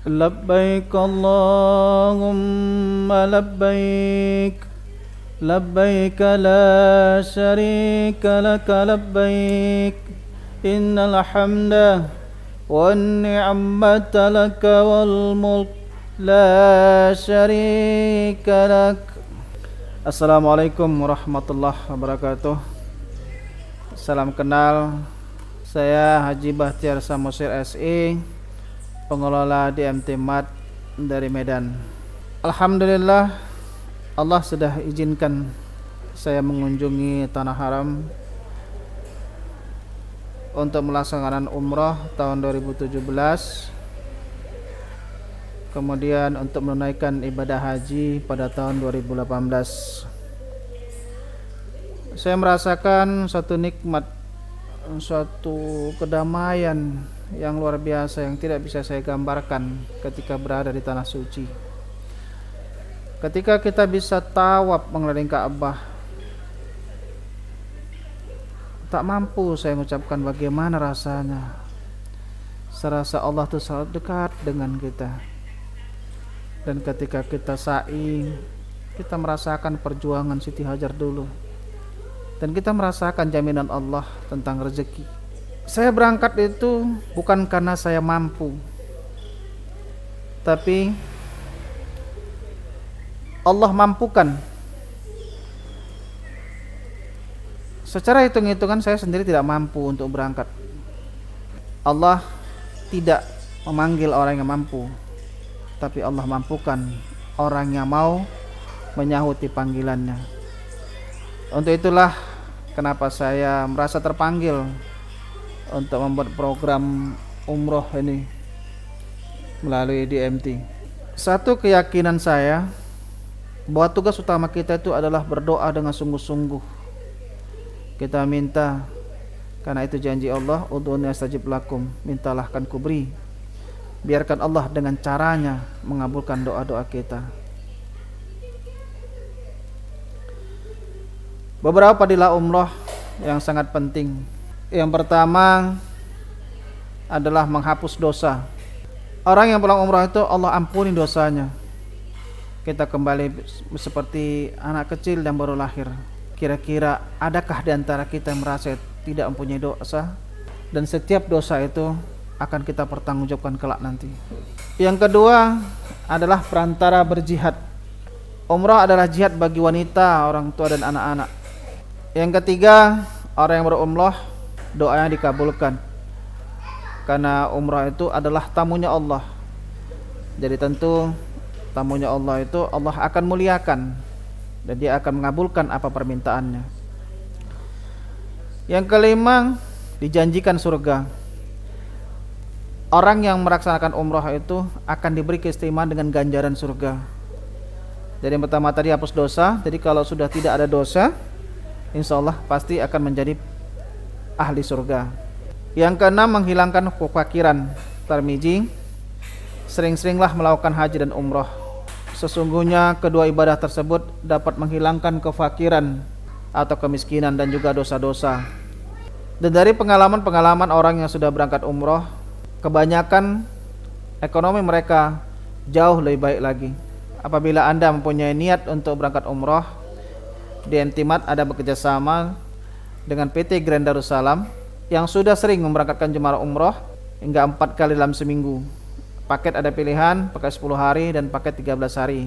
لبيك اللهم لبيك لبيك لا شريك لك لبيك إن الحمد والنعمة لك والملك لا شريك لك. Assalamualaikum warahmatullahi wabarakatuh. Salam kenal. Saya Haji Bahtiar Samosir SI, pengelola DMT Mat dari Medan. Alhamdulillah, Allah sudah izinkan saya mengunjungi Tanah Haram untuk melaksanakan umrah tahun 2017, kemudian untuk menunaikan ibadah haji pada tahun 2018. Saya merasakan satu nikmat, suatu kedamaian yang luar biasa yang tidak bisa saya gambarkan ketika berada di tanah suci. Ketika kita bisa tawaf mengelilingi Ka'bah, tak mampu saya mengucapkan bagaimana rasanya. Serasa Allah itu sangat dekat dengan kita. Dan ketika kita sa'i, kita merasakan perjuangan Siti Hajar dulu. Dan kita merasakan jaminan Allah tentang rezeki. Saya berangkat itu bukan karena saya mampu, tapi Allah mampukan. Secara hitung-hitungan saya sendiri tidak mampu untuk berangkat. Allah tidak memanggil orang yang mampu, tapi Allah mampukan orang yang mau menyahuti panggilannya. Untuk itulah kenapa saya merasa terpanggil untuk membuat program umroh ini melalui DMT. Satu keyakinan saya bahwa tugas utama kita itu adalah berdoa dengan sungguh-sungguh. Kita minta, karena itu janji Allah, ud'uni astajib lakum, mintalah akan kuberi. Biarkan Allah dengan caranya mengabulkan doa-doa kita. Beberapa fadilah umrah yang sangat penting. Yang pertama adalah menghapus dosa. Orang yang pulang umrah itu Allah ampuni dosanya. Kita kembali seperti anak kecil yang baru lahir. Kira-kira adakah di antara kita yang merasa tidak mempunyai dosa? Dan setiap dosa itu akan kita pertanggungjawabkan kelak nanti. Yang kedua adalah perantara berjihad. Umrah adalah jihad bagi wanita, orang tua dan anak-anak. Yang ketiga, orang yang berumrah doanya dikabulkan. Karena umrah itu adalah tamunya Allah. Jadi tentu tamunya Allah itu Allah akan muliakan dan dia akan mengabulkan apa permintaannya. Yang kelima, dijanjikan surga. Orang yang melaksanakan umrah itu akan diberi keistimewaan dengan ganjaran surga. Jadi yang pertama tadi hapus dosa. Jadi kalau sudah tidak ada dosa, insya Allah pasti akan menjadi ahli surga. Yang keenam, menghilangkan kefakiran. Tarmiji, sering-seringlah melakukan haji dan umrah. Sesungguhnya kedua ibadah tersebut dapat menghilangkan kefakiran atau kemiskinan dan juga dosa-dosa. Dan dari pengalaman-pengalaman orang yang sudah berangkat umrah, kebanyakan ekonomi mereka jauh lebih baik lagi. Apabila Anda mempunyai niat untuk berangkat umrah, DMT Mat ada bekerjasama dengan PT Grand Darussalam yang sudah sering memberangkatkan jemaah umrah hingga 4 kali dalam seminggu. Paket ada pilihan, paket 10 hari dan paket 13 hari.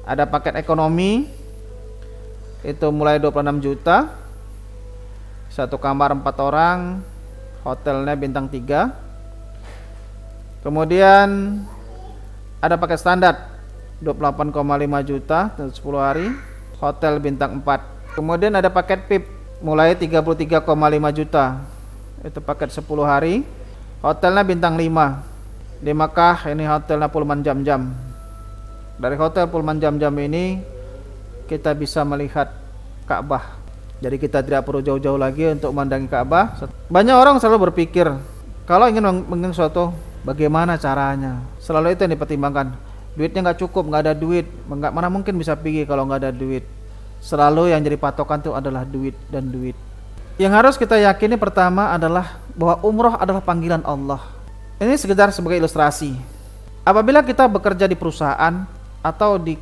Ada paket ekonomi, itu mulai 26 juta, satu kamar 4 orang, hotelnya bintang 3. Kemudian ada paket standar 28,5 juta 10 hari, hotel bintang 4. Kemudian ada paket VIP mulai 33,5 juta. Itu paket 10 hari, hotelnya bintang 5. Di Makkah ini hotelnya Pullman jam-jam. Dari hotel Pullman jam-jam ini kita bisa melihat Ka'bah. Jadi kita tidak perlu jauh-jauh lagi untuk memandangi Ka'bah. Banyak orang selalu berpikir, kalau ingin mengingat sesuatu, bagaimana caranya? Selalu itu yang dipertimbangkan. Duitnya nggak cukup, nggak ada duit, mana mungkin bisa pergi kalau nggak ada duit. Selalu yang jadi patokan itu adalah duit dan duit. Yang harus kita yakini pertama adalah bahwa umrah adalah panggilan Allah. Ini sekedar sebagai ilustrasi. Apabila kita bekerja di perusahaan atau di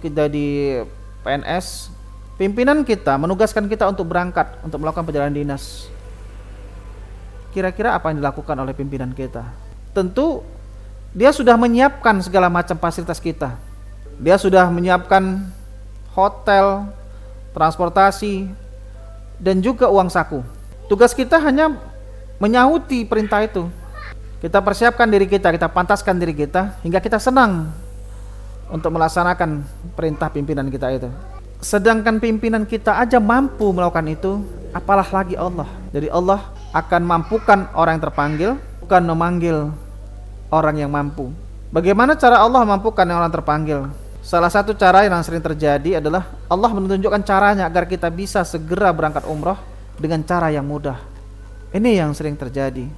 PNS, pimpinan kita menugaskan kita untuk berangkat untuk melakukan perjalanan dinas. Kira-kira apa yang dilakukan oleh pimpinan kita? Tentu dia sudah menyiapkan segala macam fasilitas kita. Dia sudah menyiapkan hotel, transportasi, dan juga uang saku. Tugas kita hanya menyauti perintah itu. Kita persiapkan diri kita pantaskan diri kita hingga kita senang untuk melaksanakan perintah pimpinan kita itu. Sedangkan pimpinan kita aja mampu melakukan itu, apalah lagi Allah. Jadi Allah akan mampukan orang yang terpanggil, bukan memanggil orang yang mampu. Bagaimana cara Allah mampukan orang terpanggil? Salah satu cara yang sering terjadi adalah Allah menunjukkan caranya agar kita bisa segera berangkat umroh dengan cara yang mudah. Ini yang sering terjadi.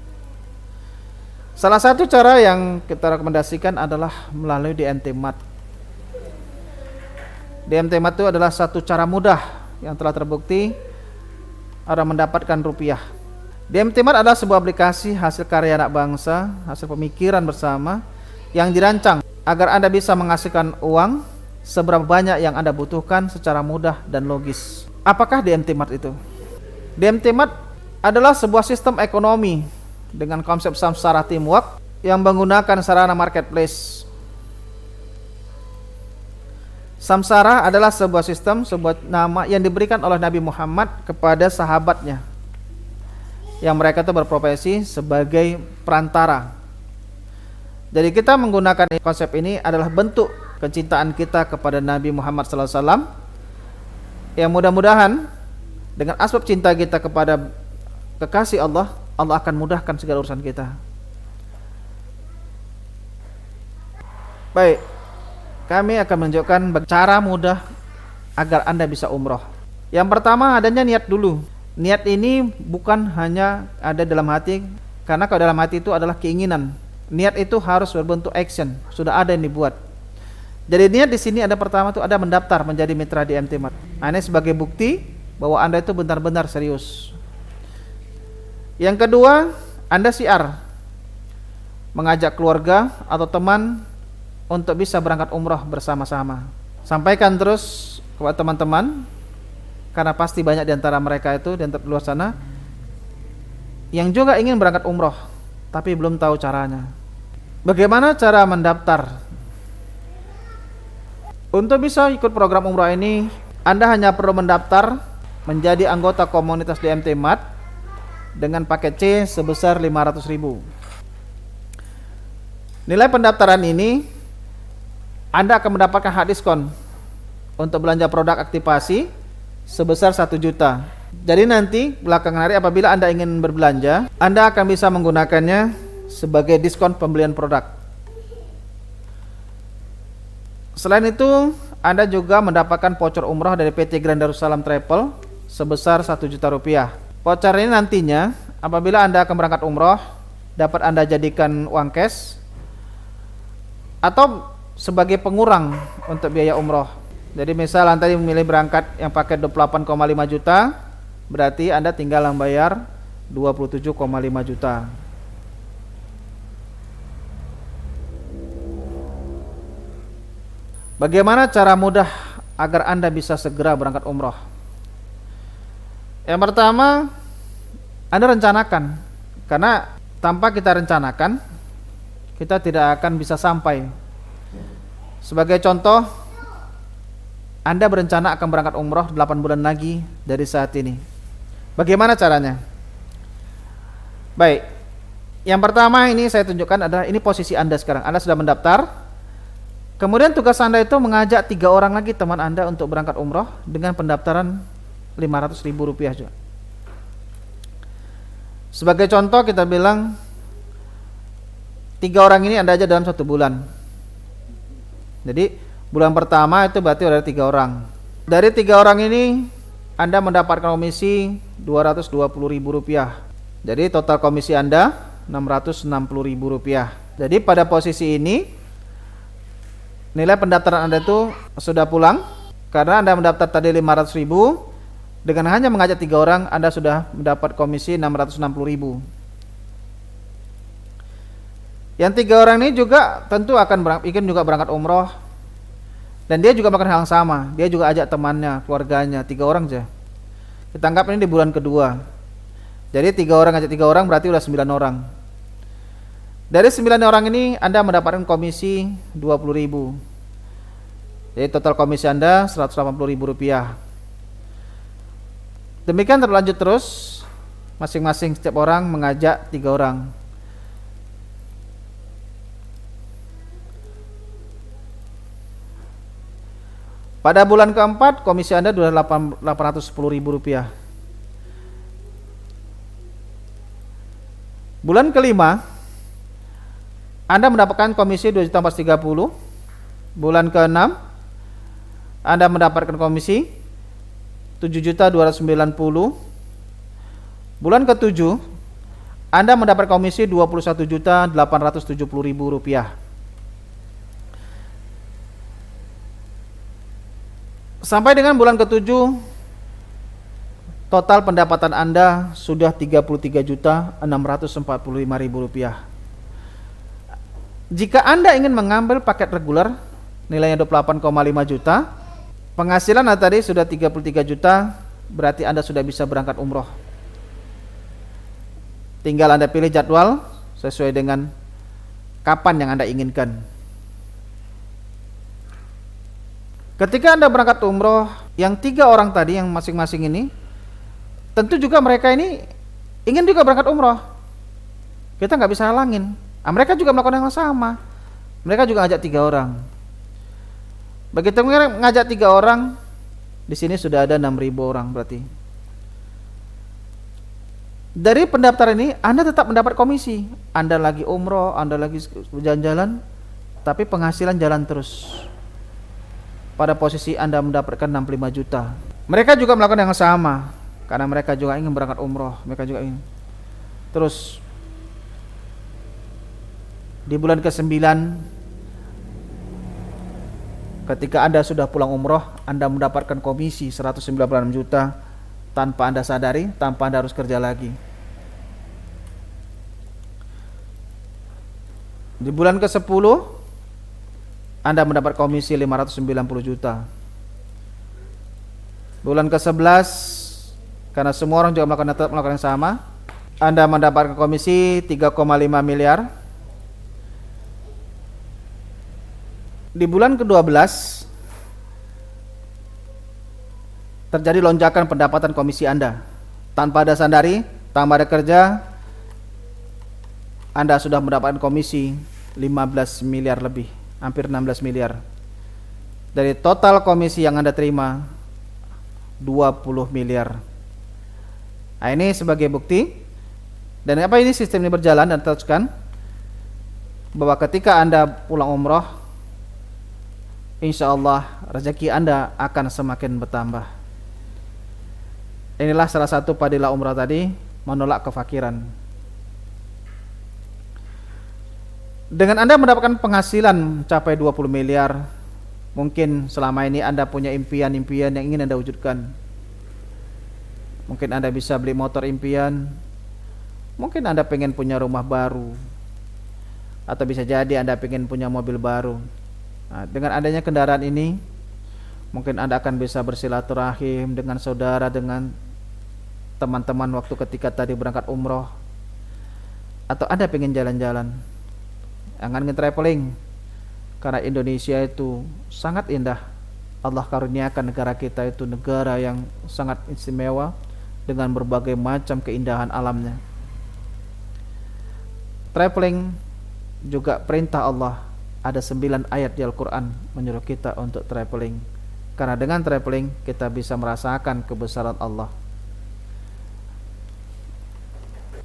Salah satu cara yang kita rekomendasikan adalah melalui DMT Mat. DMT Mat itu adalah satu cara mudah yang telah terbukti orang mendapatkan rupiah. DMT Mat adalah sebuah aplikasi hasil karya anak bangsa, hasil pemikiran bersama yang dirancang agar Anda bisa menghasilkan uang seberapa banyak yang Anda butuhkan secara mudah dan logis. Apakah DMT Mat itu? DMT Mat adalah sebuah sistem ekonomi dengan konsep samsara teamwork yang menggunakan sarana marketplace. Samsara adalah sebuah sistem, sebuah nama yang diberikan oleh Nabi Muhammad kepada sahabatnya yang mereka itu berprofesi sebagai perantara. Jadi kita menggunakan konsep ini adalah bentuk kecintaan kita kepada Nabi Muhammad SAW, yang mudah-mudahan dengan asbab cinta kita kepada kekasih Allah, Allah akan mudahkan segala urusan kita. Baik, kami akan menunjukkan cara mudah agar Anda bisa umroh. Yang pertama adanya niat dulu. Niat ini bukan hanya ada dalam hati, karena kalau dalam hati itu adalah keinginan. Niat itu harus berbentuk action, sudah ada yang dibuat. Jadi niat di sini ada pertama itu ada mendaftar menjadi mitra di DMT Mat. Nah, ini sebagai bukti bahwa Anda itu benar-benar serius. Yang kedua, Anda syiar, mengajak keluarga atau teman untuk bisa berangkat umroh bersama-sama. Sampaikan terus kepada teman-teman, karena pasti banyak di antara mereka itu di luar sana yang juga ingin berangkat umroh tapi belum tahu caranya. Bagaimana cara mendaftar? Untuk bisa ikut program umroh ini, Anda hanya perlu mendaftar menjadi anggota komunitas DMT Mat dengan paket C sebesar 500.000. Nilai pendaftaran ini Anda akan mendapatkan hak diskon untuk belanja produk aktivasi sebesar 1 juta. Jadi nanti belakangan hari apabila Anda ingin berbelanja, Anda akan bisa menggunakannya sebagai diskon pembelian produk. Selain itu, Anda juga mendapatkan voucher umroh dari PT Grand Darussalam Travel sebesar 1 juta rupiah. Voucher ini nantinya apabila Anda akan berangkat umroh, dapat Anda jadikan uang cash atau sebagai pengurang untuk biaya umroh. Jadi misal Anda memilih berangkat yang pakai 28,5 juta, berarti Anda tinggal membayar 27,5 juta. Bagaimana cara mudah agar Anda bisa segera berangkat umroh? Yang pertama, Anda rencanakan, karena tanpa kita rencanakan, kita tidak akan bisa sampai. Sebagai contoh, Anda berencana akan berangkat umroh 8 bulan lagi dari saat ini. Bagaimana caranya? Baik, yang pertama ini saya tunjukkan adalah ini posisi Anda sekarang. Anda sudah mendaftar. Kemudian tugas Anda itu mengajak 3 orang lagi teman Anda untuk berangkat umroh dengan pendaftaran 500.000 rupiah juga. Sebagai contoh kita bilang 3 orang ini Anda aja dalam 1 bulan. Jadi bulan pertama itu berarti ada 3 orang. Dari 3 orang ini Anda mendapatkan komisi 220.000 rupiah. Jadi total komisi Anda 660.000 rupiah. Jadi pada posisi ini nilai pendaftaran Anda itu sudah pulang, karena Anda mendaftar tadi 500.000. Dengan hanya mengajak 3 orang Anda sudah mendapat komisi 660.000. Yang 3 orang ini juga tentu akan ingin juga berangkat umroh, dan dia juga melakukan hal yang sama. Dia juga ajak temannya, keluarganya, 3 orang aja. Kita anggap ini di bulan kedua. Jadi 3 orang ajak 3 orang berarti udah 9 orang. Dari 9 orang ini Anda mendapatkan komisi 20.000. Jadi total komisi Anda Rp180.000. Demikian terlanjut terus, masing-masing setiap orang mengajak 3 orang. Pada bulan keempat komisi Anda sudah Rp810.000. Bulan kelima Anda mendapatkan komisi 2.430.000. Bulan ke-6 Anda mendapatkan komisi 7.290.000. Bulan ke-7 Anda mendapat komisi Rp21.870.000. Sampai dengan bulan ke-7 total pendapatan Anda sudah Rp33.645.000. Jika Anda ingin mengambil paket reguler nilainya 28,5 juta, penghasilan Anda tadi sudah 33 juta, berarti Anda sudah bisa berangkat umroh. Tinggal Anda pilih jadwal sesuai dengan kapan yang Anda inginkan. Ketika Anda berangkat umroh, yang 3 orang tadi yang masing-masing ini, tentu juga mereka ini ingin juga berangkat umroh. Kita nggak bisa halangin. Mereka juga melakukan yang sama. Mereka juga ngajak 3 orang. Begitu ngajak 3 orang, di sini sudah ada 6.000 orang berarti. Dari pendaftar ini Anda tetap mendapat komisi. Anda lagi umroh, Anda lagi jalan-jalan, tapi penghasilan jalan terus. Pada posisi Anda mendapatkan 65 juta. Mereka juga melakukan yang sama, karena mereka juga ingin berangkat umroh. Mereka juga ingin. Terus di bulan ke-9 ketika Anda sudah pulang umroh, Anda mendapatkan komisi 196 juta tanpa Anda sadari, tanpa Anda harus kerja lagi. Di bulan ke-10 Anda mendapat komisi 590 juta. Bulan ke-11 karena semua orang juga melakukan yang sama, Anda mendapatkan komisi 3,5 miliar. Di bulan ke-12 terjadi lonjakan pendapatan komisi Anda. Tanpa Anda sadari, tanpa ada kerja, Anda sudah mendapatkan komisi 15 miliar lebih, hampir 16 miliar. Dari total komisi yang Anda terima 20 miliar. Nah, ini sebagai bukti. Dan apa ini sistem ini berjalan dan teruskan bahwa ketika Anda pulang umroh, insya Allah rezeki Anda akan semakin bertambah. Inilah salah satu padilah umrah tadi, menolak kefakiran. Dengan Anda mendapatkan penghasilan mencapai 20 miliar, mungkin selama ini Anda punya impian-impian yang ingin Anda wujudkan. Mungkin Anda bisa beli motor impian, mungkin Anda pengen punya rumah baru, atau bisa jadi Anda pengen punya mobil baru. Nah, dengan adanya kendaraan ini, mungkin Anda akan bisa bersilaturahim dengan saudara, dengan teman-teman waktu ketika tadi berangkat umroh. Atau Anda pengen jalan-jalan, ingin traveling, karena Indonesia itu sangat indah. Allah karuniakan negara kita itu negara yang sangat istimewa dengan berbagai macam keindahan alamnya. Traveling juga perintah Allah. Ada 9 ayat di Al-Quran menyuruh kita untuk traveling, karena dengan traveling kita bisa merasakan kebesaran Allah.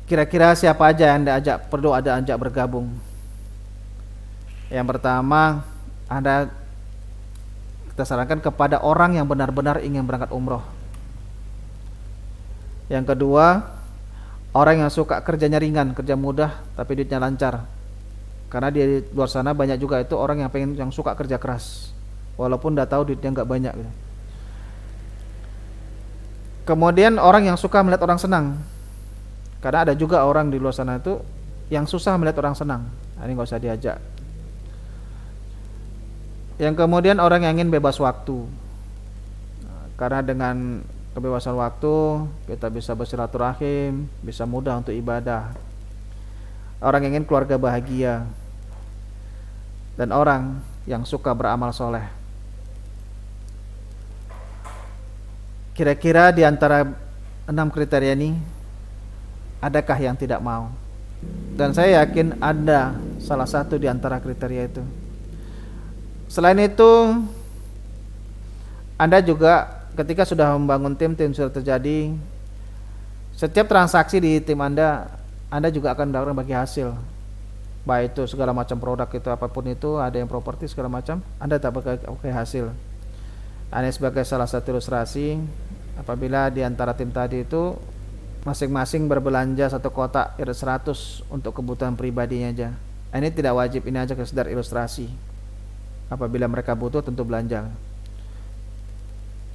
Kira-kira siapa aja yang perlu ada ajak bergabung? Yang pertama, kita sarankan kepada orang yang benar-benar ingin berangkat umroh. Yang kedua, orang yang suka kerjanya ringan, kerja mudah tapi duitnya lancar. Karena di luar sana banyak juga itu orang yang suka kerja keras, walaupun udah tahu duitnya nggak banyak gitu. Kemudian orang yang suka melihat orang senang, karena ada juga orang di luar sana itu yang susah melihat orang senang. Nah, ini nggak usah diajak. Yang kemudian orang yang ingin bebas waktu. Nah, karena dengan kebebasan waktu kita bisa bersilaturahim, bisa mudah untuk ibadah. Orang yang ingin keluarga bahagia, dan orang yang suka beramal soleh. Kira-kira di antara 6 kriteria ini, adakah yang tidak mau? Dan saya yakin ada salah satu di antara kriteria itu. Selain itu, Anda juga ketika sudah membangun tim sudah terjadi, setiap transaksi di tim Anda juga akan mendapatkan bagi hasil. Baik itu segala macam produk itu, apapun itu, ada yang properti segala macam, Anda dapat bagi hasil. Ini sebagai salah satu ilustrasi, apabila di antara tim tadi itu masing-masing berbelanja satu kotak irit 100 untuk kebutuhan pribadinya aja. Ini tidak wajib, ini aja sekedar ilustrasi. Apabila mereka butuh tentu belanja.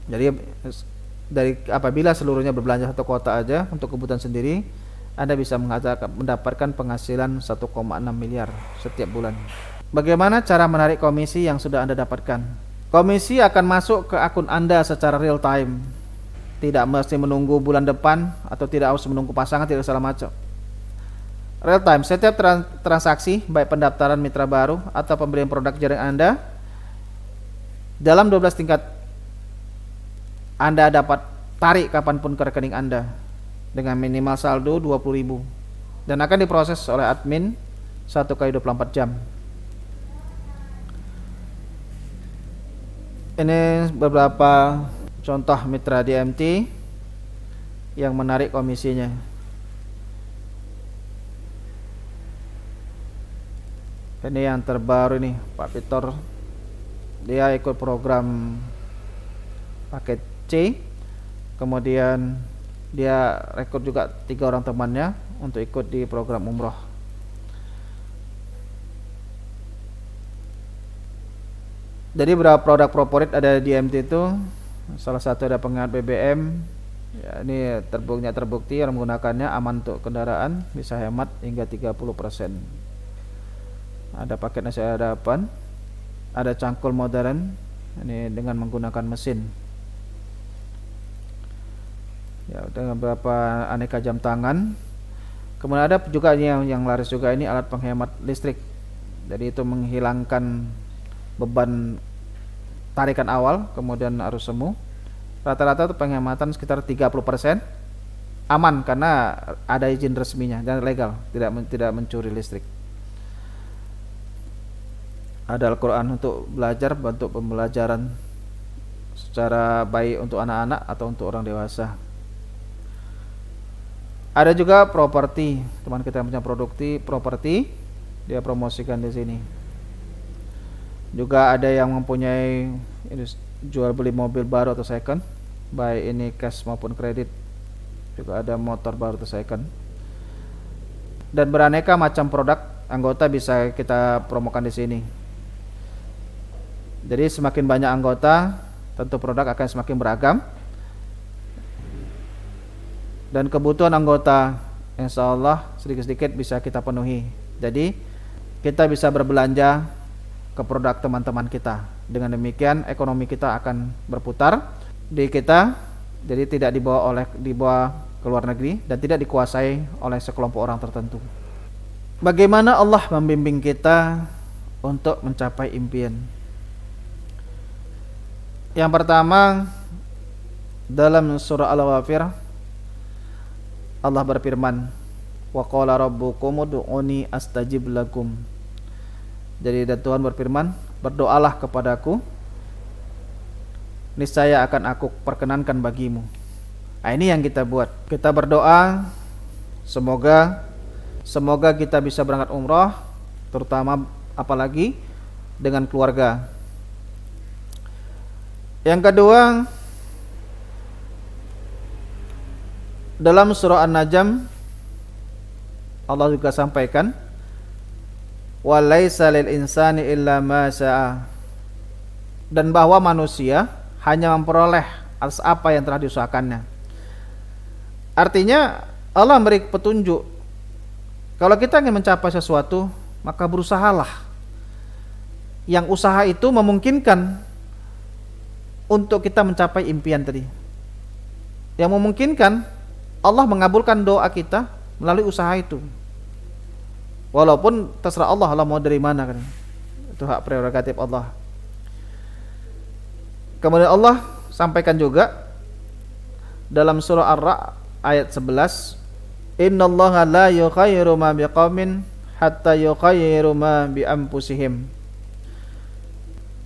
Jadi apabila seluruhnya berbelanja satu kotak aja untuk kebutuhan sendiri, Anda bisa mendapatkan penghasilan 1,6 miliar setiap bulan. Bagaimana cara menarik komisi yang sudah Anda dapatkan? Komisi akan masuk ke akun Anda secara real time. Tidak mesti menunggu bulan depan atau tidak harus menunggu pasangan, tidak segala macam. Real time, setiap transaksi baik pendaftaran mitra baru atau pembelian produk jaring Anda, dalam 12 tingkat Anda dapat tarik kapanpun ke rekening Anda dengan minimal saldo 20.000 dan akan diproses oleh admin 1 kali 24 jam. Ini beberapa contoh mitra DMT yang menarik komisinya. Ini yang terbaru nih, Pak Victor. Dia ikut program paket C. Kemudian dia rekrut juga 3 orang temannya untuk ikut di program umroh. Jadi beberapa produk favorit ada di DMT itu, salah satu ada penghemat BBM. Ya, ini terbukti orang menggunakannya aman untuk kendaraan, bisa hemat hingga 30%. Ada paket nasi hadapan, ada cangkul modern, ini dengan menggunakan mesin. Ya, dengan beberapa aneka jam tangan. Kemudian ada juga yang laris juga, ini alat penghemat listrik. Jadi itu menghilangkan beban tarikan awal, kemudian arus semu. Rata-rata itu penghematan sekitar 30%. Aman karena ada izin resminya dan legal, tidak mencuri listrik. Ada Al-Quran untuk belajar, bentuk pembelajaran secara baik untuk anak-anak atau untuk orang dewasa. Ada juga properti, teman kita yang punya properti, dia promosikan di sini. Juga ada yang mempunyai jual beli mobil baru atau second, baik ini cash maupun kredit. Juga ada motor baru atau second. Dan beraneka macam produk anggota bisa kita promokan di sini. Jadi semakin banyak anggota, tentu produk akan semakin beragam. Dan kebutuhan anggota insya Allah sedikit-sedikit bisa kita penuhi. Jadi kita bisa berbelanja ke produk teman-teman kita. Dengan demikian ekonomi kita akan berputar di kita, jadi tidak dibawa ke luar negeri dan tidak dikuasai oleh sekelompok orang tertentu. Bagaimana Allah membimbing kita untuk mencapai impian? Yang pertama, dalam surah Al-Ghafir Allah berfirman, wa qala rabbukum ud'uni astajib lakum. Jadi Tuhan berfirman, berdoalah kepadaku, niscaya akan aku perkenankan bagimu. Nah, ini yang kita buat. Kita berdoa semoga kita bisa berangkat umroh, terutama apalagi dengan keluarga. Yang kedua, dalam surah An-Najm Allah juga sampaikan, walaisa lil insani illa ma syaa, dan bahwa manusia hanya memperoleh atas apa yang telah diusahakannya. Artinya Allah memberi petunjuk Kalau kita ingin mencapai sesuatu, maka berusahalah. Yang usaha itu memungkinkan untuk kita mencapai impian tadi. Yang memungkinkan Allah mengabulkan doa kita melalui usaha itu. Walaupun terserah Allah mau dari mana kan. Itu hak prerogatif Allah. Kemudian Allah sampaikan juga dalam surah Ar-Ra'd ayat 11, innallaha la yughayyiru ma biqaumin hatta yughayyiru ma bi anfusihim.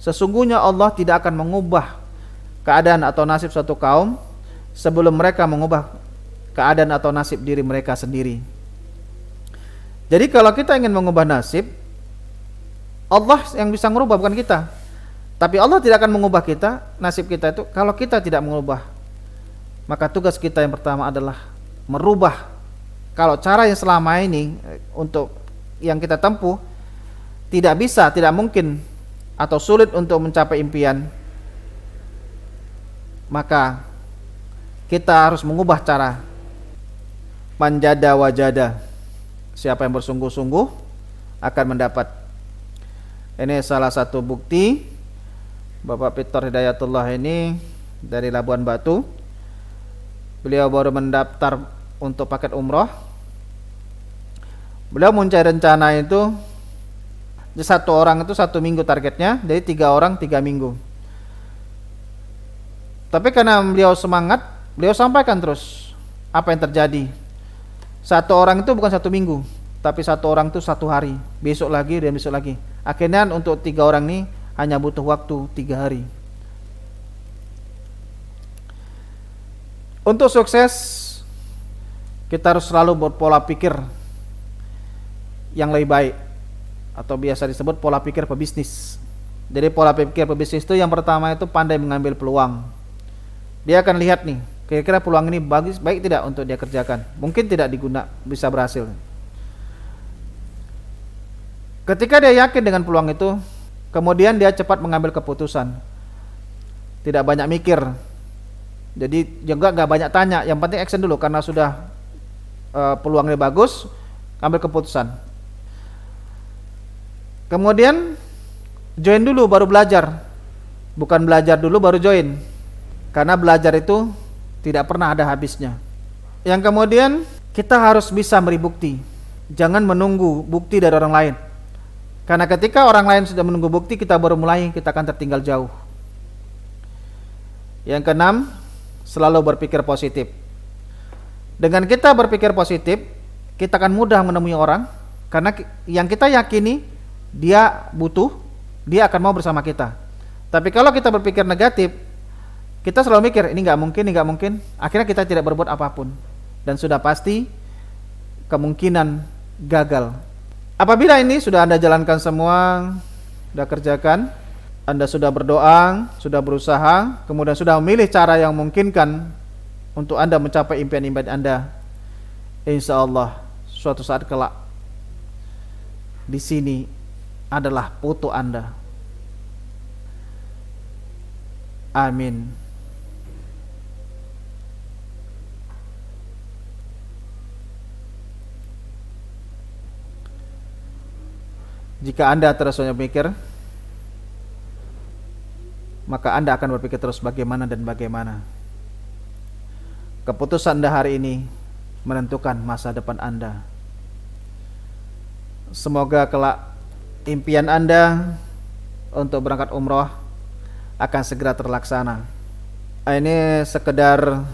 Sesungguhnya Allah tidak akan mengubah keadaan atau nasib suatu kaum sebelum mereka mengubah keadaan atau nasib diri mereka sendiri. Jadi kalau kita ingin mengubah nasib, Allah yang bisa mengubah, bukan kita. Tapi Allah tidak akan mengubah kita, nasib kita itu, kalau kita tidak mengubah. Maka tugas kita yang pertama adalah merubah. Kalau cara yang selama ini untuk yang kita tempuh tidak bisa, tidak mungkin atau sulit untuk mencapai impian, maka kita harus mengubah cara. Manjada wajada, siapa yang bersungguh-sungguh akan mendapat. Ini salah satu bukti. Bapak Peter Hidayatullah ini dari Labuan Batu. Beliau baru mendaftar untuk paket umroh. Beliau mencari rencana itu, satu orang itu 1 minggu targetnya, jadi 3 orang 3 minggu. Tapi karena beliau semangat, beliau sampaikan terus apa yang terjadi. 1 orang itu bukan 1 minggu, tapi 1 orang itu 1 hari, besok lagi dan besok lagi. Akhirnya untuk 3 orang ini hanya butuh waktu 3 hari. Untuk sukses, kita harus selalu berpola pikir yang lebih baik, atau biasa disebut pola pikir pebisnis. Jadi pola pikir pebisnis itu yang pertama itu pandai mengambil peluang. Dia akan lihat nih, kira-kira peluang ini baik tidak untuk dia kerjakan. Mungkin tidak bisa berhasil. Ketika dia yakin dengan peluang itu, kemudian dia cepat mengambil keputusan. Tidak banyak mikir. Jadi juga nggak banyak tanya, yang penting action dulu karena sudah peluangnya bagus, ambil keputusan. Kemudian join dulu baru belajar, bukan belajar dulu baru join, karena belajar itu tidak pernah ada habisnya. Yang kemudian kita harus bisa memberi bukti, jangan menunggu bukti dari orang lain, karena ketika orang lain sudah menunggu bukti kita baru mulai, kita akan tertinggal jauh. Yang keenam, selalu berpikir positif. Dengan kita berpikir positif, kita akan mudah menemui orang, karena yang kita yakini dia butuh, dia akan mau bersama kita. Tapi kalau kita berpikir negatif, kita selalu mikir ini nggak mungkin, akhirnya kita tidak berbuat apapun dan sudah pasti kemungkinan gagal. Apabila ini sudah Anda jalankan semua, sudah kerjakan, Anda sudah berdoa, sudah berusaha, kemudian sudah memilih cara yang memungkinkan untuk Anda mencapai impian-impian Anda, insya Allah suatu saat kelak di sini adalah foto Anda. Amin. Jika Anda terus berpikir, maka Anda akan berpikir terus bagaimana dan bagaimana. Keputusan Anda hari ini menentukan masa depan Anda. Semoga kelak impian Anda untuk berangkat umroh akan segera terlaksana. Ini sekedar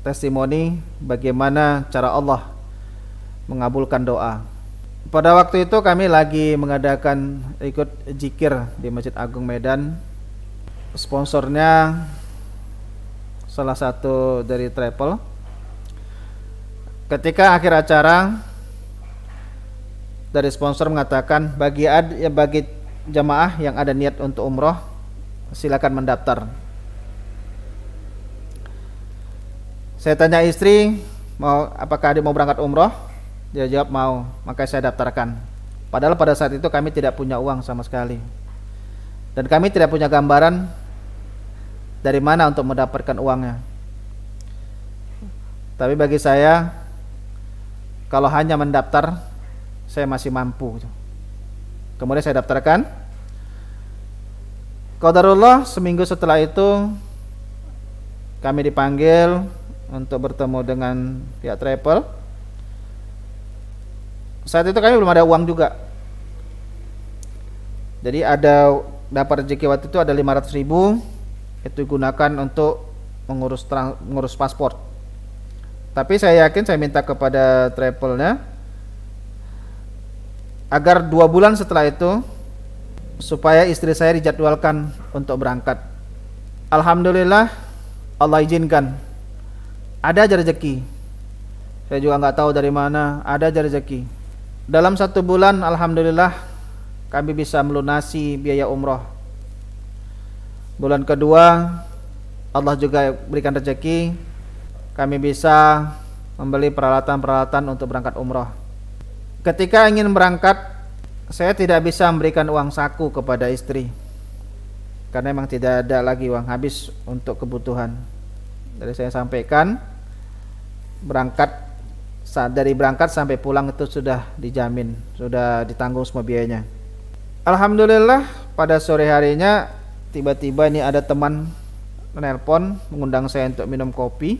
testimoni bagaimana cara Allah mengabulkan doa. Pada waktu itu kami lagi mengadakan ikut zikir di Masjid Agung Medan. Sponsornya salah satu dari travel. Ketika akhir acara, dari sponsor mengatakan bagi jamaah yang ada niat untuk umroh, silakan mendaftar. Saya tanya istri, apakah dia mau berangkat umroh? Dia jawab mau, maka saya daftarkan. Padahal pada saat itu kami tidak punya uang sama sekali, dan kami tidak punya gambaran dari mana untuk mendapatkan uangnya. Tapi bagi saya, Kalau hanya mendaftar saya masih mampu. Kemudian saya daftarkan. Qadarullah seminggu setelah itu kami dipanggil untuk bertemu dengan pihak travel. Saat itu kami belum ada uang juga. Jadi dapat rezeki waktu itu ada 500.000, itu gunakan untuk mengurus paspor. Tapi saya yakin, saya minta kepada travelnya agar 2 bulan setelah itu supaya istri saya dijadwalkan untuk berangkat. Alhamdulillah Allah izinkan, ada aja rezeki. Saya juga nggak tahu dari mana, ada aja rezeki. Dalam 1 bulan alhamdulillah kami bisa melunasi biaya umroh. Bulan kedua Allah juga berikan rezeki, kami bisa membeli peralatan-peralatan untuk berangkat umroh. Ketika ingin berangkat, saya tidak bisa memberikan uang saku kepada istri, karena memang tidak ada lagi uang, habis untuk kebutuhan. Jadi saya sampaikan, dari berangkat sampai pulang itu sudah dijamin, sudah ditanggung semua biayanya. Alhamdulillah pada sore harinya tiba-tiba ini ada teman menelpon mengundang saya untuk minum kopi.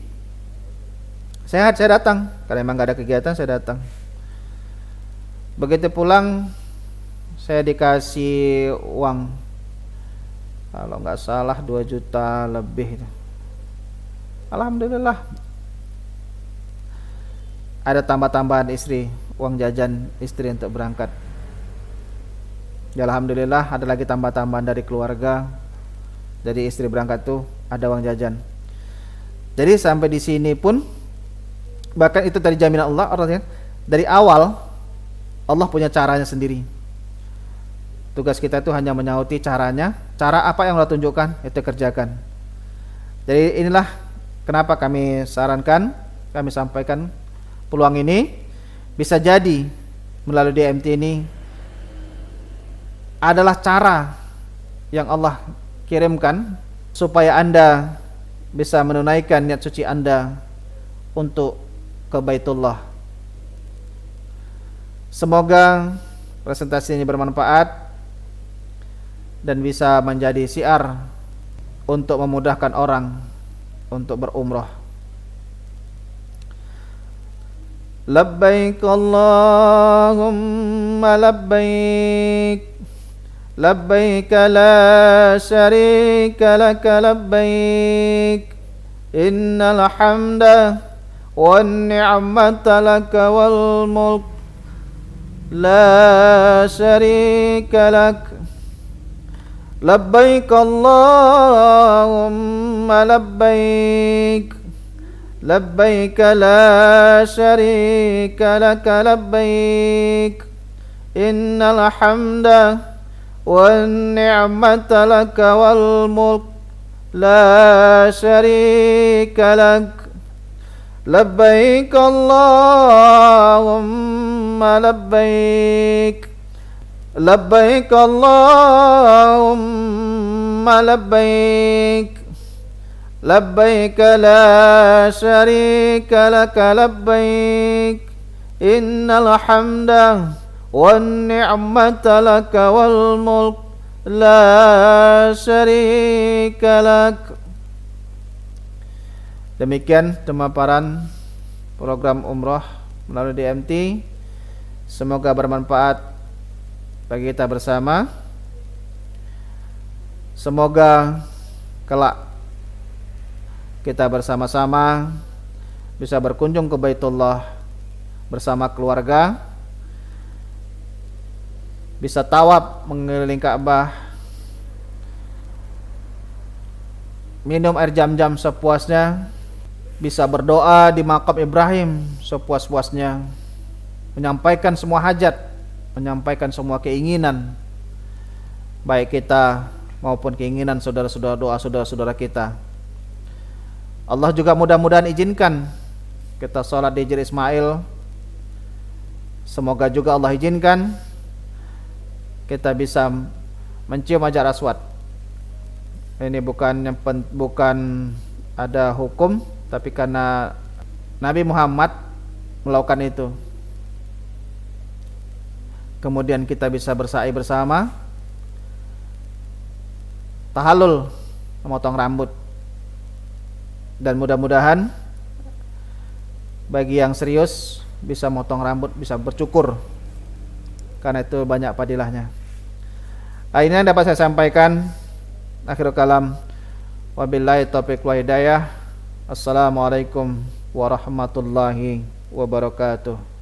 Saya datang, karena memang gak ada kegiatan, saya datang. Begitu pulang saya dikasih uang, kalau nggak salah 2 juta lebih. Alhamdulillah. Ada tambah-tambahan istri, uang jajan istri untuk berangkat. Ya alhamdulillah ada lagi tambah-tambahan dari keluarga. Jadi istri berangkat tuh ada uang jajan. Jadi sampai di sini pun, bahkan itu dari jaminan Allah, artinya dari awal Allah punya caranya sendiri. Tugas kita itu hanya menyauti caranya, cara apa yang Allah tunjukkan itu kerjakan. Jadi inilah kenapa kami sarankan, kami sampaikan peluang ini bisa jadi melalui DMT ini adalah cara yang Allah kirimkan supaya Anda bisa menunaikan niat suci Anda untuk ke Baitullah. Semoga presentasi ini bermanfaat dan bisa menjadi syiar untuk memudahkan orang untuk berumrah. Labbaik Allahumma labbaik, labbaik la syarika laka labbaik, innal hamda wan ni'mata laka wal mulk la syarika lak. Labbaik Allahumma labbaik, labbaik la syarika laka labbaik, innal hamda wan ni'mata laka wal mulk la syarika lak. Labbaik Allahumma labbaik, labbaik Allahumma labbaik, labbaik la syarika laka labbaik, innal hamda wan ni'mata laka wal mulk la syarika lak. Demikian pemaparan program umrah melalui DMT. Semoga bermanfaat bagi kita bersama. Semoga kelak kita bersama-sama bisa berkunjung ke Baitullah bersama keluarga, bisa tawaf mengelilingi Ka'bah, minum air Zam-Zam sepuasnya, bisa berdoa di makam Ibrahim sepuas-puasnya, menyampaikan semua hajat, menyampaikan semua keinginan baik kita maupun keinginan saudara-saudara, doa saudara-saudara kita. Allah juga mudah-mudahan izinkan kita sholat di Hijr Ismail. Semoga juga Allah izinkan kita bisa mencium Hajar Aswad. Ini bukan ada hukum, tapi karena Nabi Muhammad melakukan itu. kemudian kita bisa bersa'i bersama, tahallul, memotong rambut. Dan mudah-mudahan bagi yang serius bisa motong rambut, bisa bercukur, karena itu banyak fadilahnya. Ini yang dapat saya sampaikan. Akhirul kalam, wabillahi taufiq wa hidayah. Assalamualaikum warahmatullahi wabarakatuh.